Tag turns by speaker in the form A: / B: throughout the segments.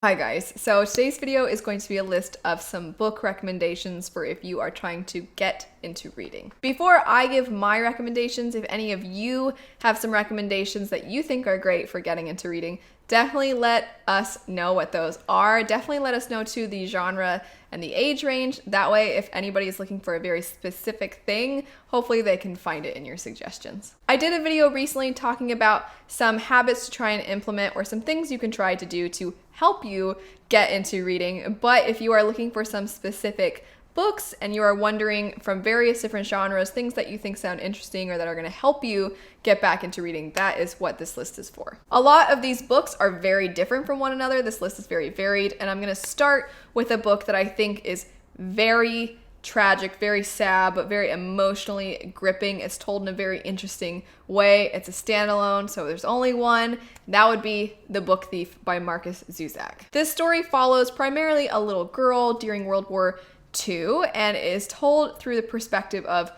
A: Hi guys, so today's video is going to be a list of some book recommendations for if you are trying to get into reading. Before I give my recommendations, if any of you have some recommendations that you think are great for getting into reading, definitely let us know what those are. Definitely let us know too the genre and the age range. That way, if anybody is looking for a very specific thing, hopefully they can find it in your suggestions. I did a video recently talking about some habits to try and implement or some things you can try to do to help you get into reading. But if you are looking for some specific books and you are wondering from various different genres, things that you think sound interesting or that are going to help you get back into reading, that is what this list is for. A lot of these books are very different from one another. This list is very varied, and I'm going to start with a book that I think is very tragic, very sad, but very emotionally gripping. It's told in a very interesting way. It's a standalone, so there's only one. That would be The Book Thief by Markus Zusak. This story follows primarily a little girl during World War II and is told through the perspective of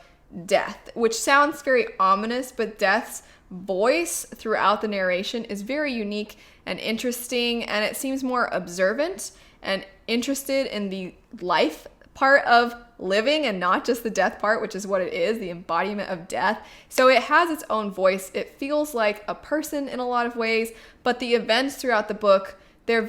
A: death, which sounds very ominous, but death's voice throughout the narration is very unique and interesting, and it seems more observant and interested in the life part of living and not just the death part, which is what it is, the embodiment of death. So it has its own voice. It feels like a person in a lot of ways, but the events throughout the book, they're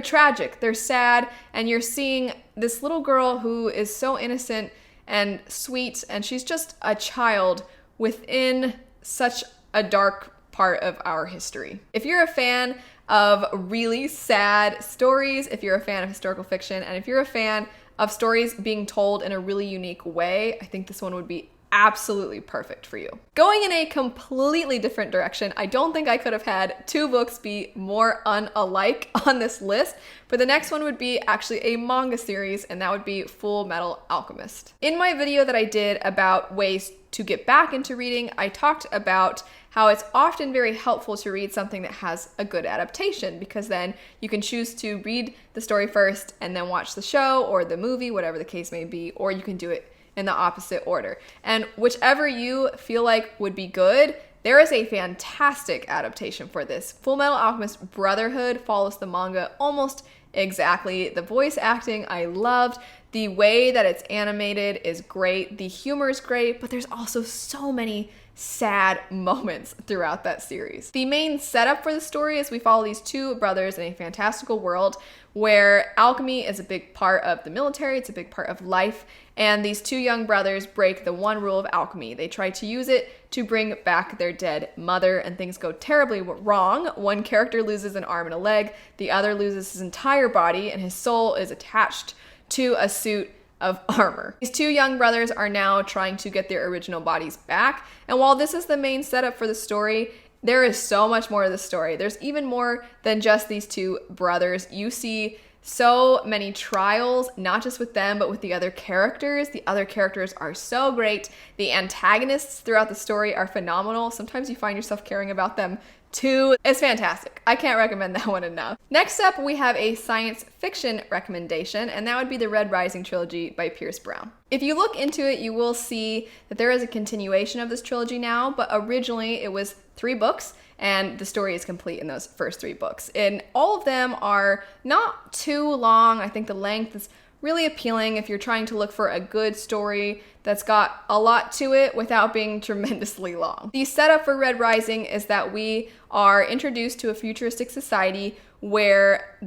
A: tragic, they're sad, and you're seeing this little girl who is so innocent and sweet, and she's just a child within such a dark part of our history. If you're a fan of really sad stories, if you're a fan of historical fiction, and if you're a fan of stories being told in a really unique way, I think this one would be absolutely perfect for you. Going in a completely different direction, I don't think I could have had two books be more unalike on this list, but the next one would be actually a manga series, and that would be FULLMETAL Alchemist. In my video that I did about ways to get back into reading, I talked about how it's often very helpful to read something that has a good adaptation, because then you can choose to read the story first and then watch the show or the movie, whatever the case may be, or you can do it in the opposite order. And whichever you feel like would be good, there is a fantastic adaptation for this. FULLMETAL Alchemist Brotherhood follows the manga almost exactly. The voice acting I loved. The way that it's animated is great. The humor is great, but there's also so many sad moments throughout that series. The main setup for the story is we follow these two brothers in a fantastical world where alchemy is a big part of the military, it's a big part of life, and these two young brothers break the one rule of alchemy. They try to use it to bring back their dead mother, and things go terribly wrong. One character loses an arm and a leg, the other loses his entire body, and his soul is attached to a suit of armor. These two young brothers are now trying to get their original bodies back, and while this is the main setup for the story, there is so much more to the story. There's even more than just these two brothers. You see so many trials, not just with them, but with the other characters. The other characters are so great. The antagonists throughout the story are phenomenal. Sometimes you find yourself caring about them too. It's fantastic. I can't recommend that one enough. Next up, we have a science fiction recommendation, and that would be the Red Rising trilogy by Pierce Brown. If you look into it, you will see that there is a continuation of this trilogy now, but originally it was 3 books, and the story is complete in those first 3 books. And all of them are not too long. I think the length is really appealing if you're trying to look for a good story that's got a lot to it without being tremendously long. The setup for Red Rising is that we are introduced to a futuristic society where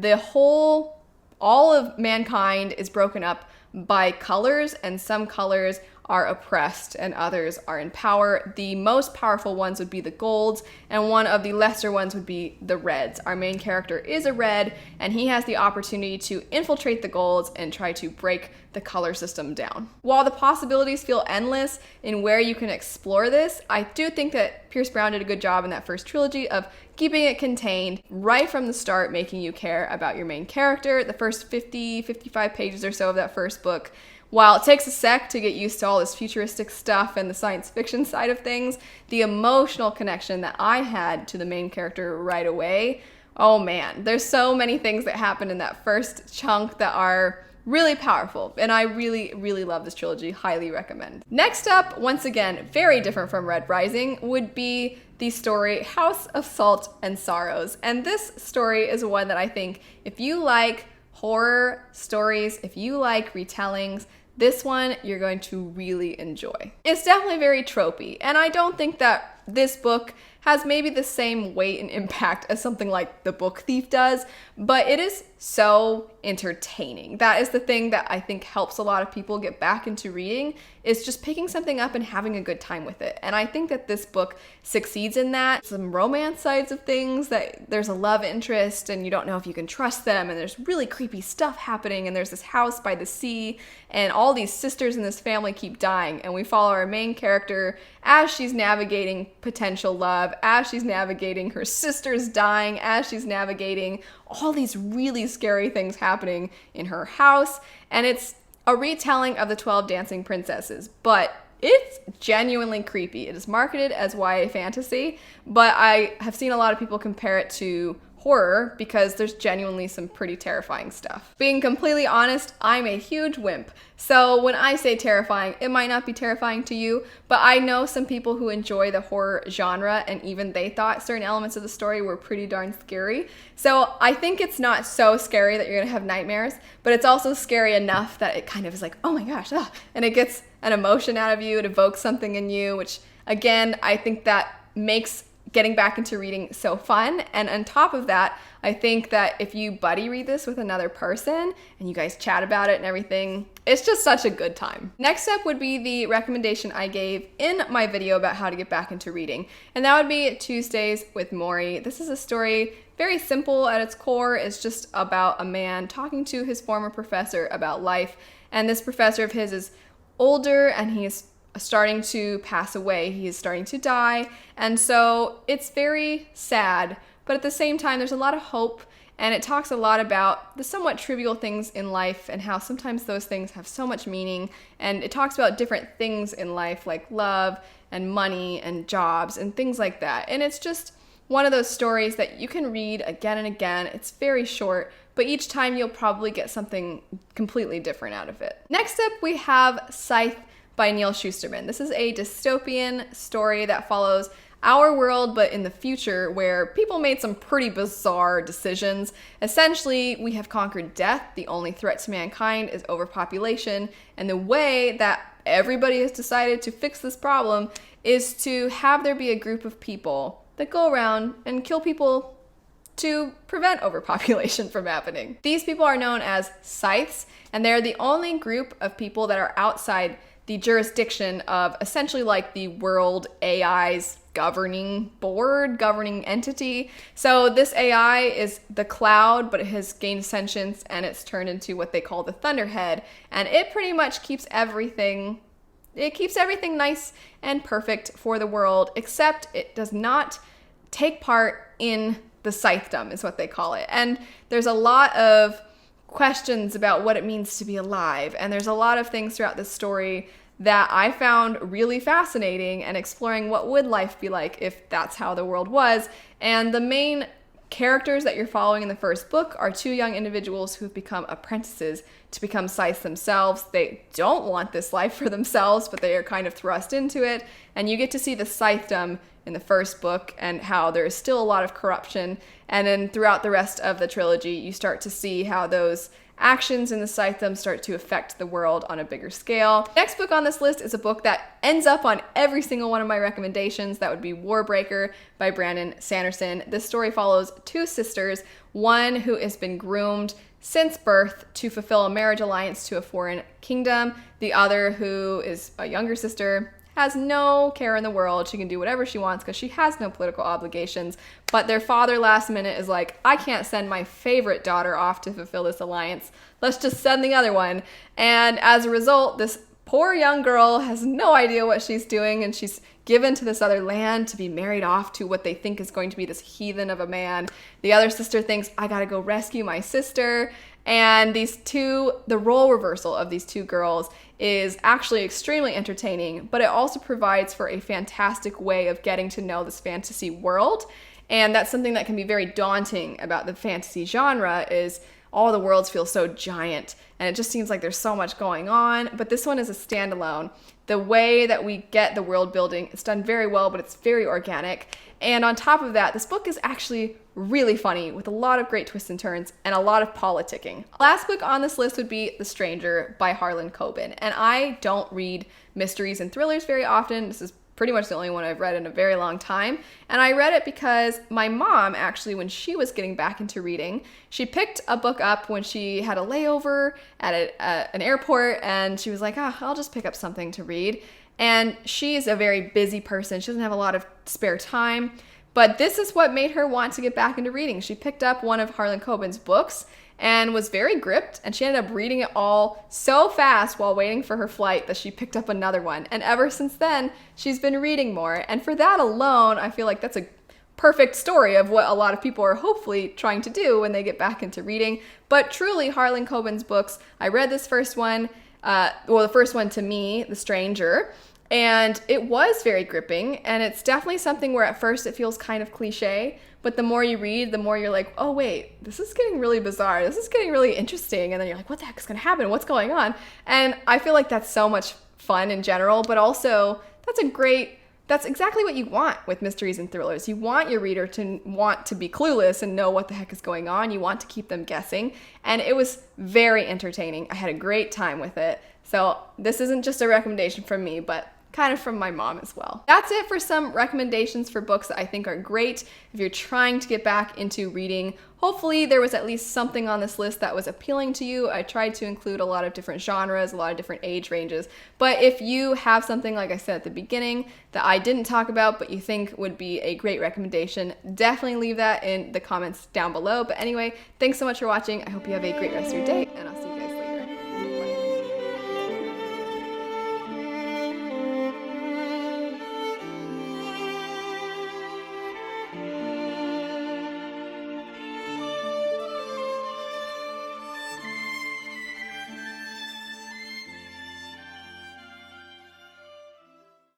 A: all of mankind is broken up by colors, and some colors are oppressed and others are in power. The most powerful ones would be the golds, and one of the lesser ones would be the reds. Our main character is a red, and he has the opportunity to infiltrate the golds and try to break the color system down. While the possibilities feel endless in where you can explore this, I do think that Pierce Brown did a good job in that first trilogy of keeping it contained right from the start, making you care about your main character. The first 55 pages or so of that first book, while it takes a sec to get used to all this futuristic stuff and the science fiction side of things, the emotional connection that I had to the main character right away, oh man, there's so many things that happen in that first chunk that are really powerful, and I really, really love this trilogy. Highly recommend. Next up, once again, very different from Red Rising, would be the story House of Salt and Sorrows. And this story is one that I think if you like horror stories, if you like retellings, this one you're going to really enjoy. It's definitely very tropey, and I don't think that this book has maybe the same weight and impact as something like The Book Thief does, but it is so entertaining. That is the thing that I think helps a lot of people get back into reading, is just picking something up and having a good time with it. And I think that this book succeeds in that. Some romance sides of things, that there's a love interest and you don't know if you can trust them, and there's really creepy stuff happening, and there's this house by the sea, and all these sisters in this family keep dying, and we follow our main character as she's navigating potential love, as she's navigating her sisters dying, as she's navigating all these really scary things happening in her house. And it's a retelling of the 12 Dancing Princesses, but it's genuinely creepy. It is marketed as YA fantasy, but I have seen a lot of people compare it to horror because there's genuinely some pretty terrifying stuff. Being completely honest, I'm a huge wimp. So when I say terrifying, it might not be terrifying to you, but I know some people who enjoy the horror genre, and even they thought certain elements of the story were pretty darn scary. So I think it's not so scary that you're gonna have nightmares, but it's also scary enough that it kind of is like, oh my gosh, and it gets an emotion out of you, it evokes something in you, which again, I think that makes getting back into reading so fun. And on top of that, I think that if you buddy read this with another person and you guys chat about it and everything, it's just such a good time. Next up would be the recommendation I gave in my video about how to get back into reading, and that would be Tuesdays with Morrie. This is a story very simple at its core. It's just about a man talking to his former professor about life, and this professor of his is older and he is starting to pass away. He is starting to die, and so it's very sad, but at the same time there's a lot of hope, and it talks a lot about the somewhat trivial things in life and how sometimes those things have so much meaning, and it talks about different things in life like love and money and jobs and things like that. And it's just one of those stories that you can read again and again. It's very short, but each time you'll probably get something completely different out of it. Next up we have SCYTHE by Neal Shusterman. This is a dystopian story that follows our world, but in the future, where people made some pretty bizarre decisions. Essentially, we have conquered death. The only threat to mankind is overpopulation, and the way that everybody has decided to fix this problem is to have there be a group of people that go around and kill people to prevent overpopulation from happening. These people are known as scythes, and they're the only group of people that are outside the jurisdiction of essentially like the world AI's governing board, governing entity. So this AI is the cloud, but it has gained sentience and it's turned into what they call the Thunderhead. And it pretty much keeps everything nice and perfect for the world, except it does not take part in the scythedom, is what they call it. And there's a lot of questions about what it means to be alive, and there's a lot of things throughout this story that I found really fascinating, and exploring what would life be like if that's how the world was. And the main characters that you're following in the first book are two young individuals who have become apprentices to become scythes themselves. They don't want this life for themselves, but they are kind of thrust into it, and you get to see the scythedom in the first book and how there is still a lot of corruption. And then throughout the rest of the trilogy, you start to see how those actions in the scythedom start to affect the world on a bigger scale. Next book on this list is a book that ends up on every single one of my recommendations. That would be Warbreaker by Brandon Sanderson. This story follows two sisters, one who has been groomed since birth to fulfill a marriage alliance to a foreign kingdom, the other, who is a younger sister, has no care in the world. She can do whatever she wants because she has no political obligations. But their father last minute is like, I can't send my favorite daughter off to fulfill this alliance. Let's just send the other one. And as a result, this poor young girl has no idea what she's doing, and she's given to this other land to be married off to what they think is going to be this heathen of a man. The other sister thinks, I gotta go rescue my sister. And the role reversal of these two girls is actually extremely entertaining, but it also provides for a fantastic way of getting to know this fantasy world. And that's something that can be very daunting about the fantasy genre, is all the worlds feel so giant and it just seems like there's so much going on. But this one is a standalone. The way that we get the world building, it's done very well, but it's very organic. And on top of that, this book is actually really funny with a lot of great twists and turns and a lot of politicking. Last book on this list would be The Stranger by Harlan Coben. And I don't read mysteries and thrillers very often. This is pretty much the only one I've read in a very long time. And I read it because my mom, actually, when she was getting back into reading, she picked a book up when she had a layover at an airport, and she was like, I'll just pick up something to read. And she's a very busy person. She doesn't have a lot of spare time. But this is what made her want to get back into reading. She picked up one of Harlan Coben's books and was very gripped, and she ended up reading it all so fast while waiting for her flight that she picked up another one. And ever since then, she's been reading more. And for that alone, I feel like that's a perfect story of what a lot of people are hopefully trying to do when they get back into reading. But truly, Harlan Coben's books, I read this first one, the first one to me, The Stranger, and it was very gripping, and it's definitely something where at first it feels kind of cliche, but the more you read, the more you're like, oh wait, this is getting really bizarre, this is getting really interesting, and then you're like, what the heck is going to happen, what's going on? And I feel like that's so much fun in general, but also that's exactly what you want with mysteries and thrillers. You want your reader to want to be clueless and know what the heck is going on. You want to keep them guessing. And it was very entertaining. I had a great time with it. So this isn't just a recommendation from me, but kind of from my mom as well. That's it for some recommendations for books that I think are great if you're trying to get back into reading. Hopefully there was at least something on this list that was appealing to you. I tried to include a lot of different genres, a lot of different age ranges. But if you have something, like I said at the beginning, that I didn't talk about but you think would be a great recommendation, definitely leave that in the comments down below. But anyway, thanks so much for watching. I hope you have a great rest of your day, and I'll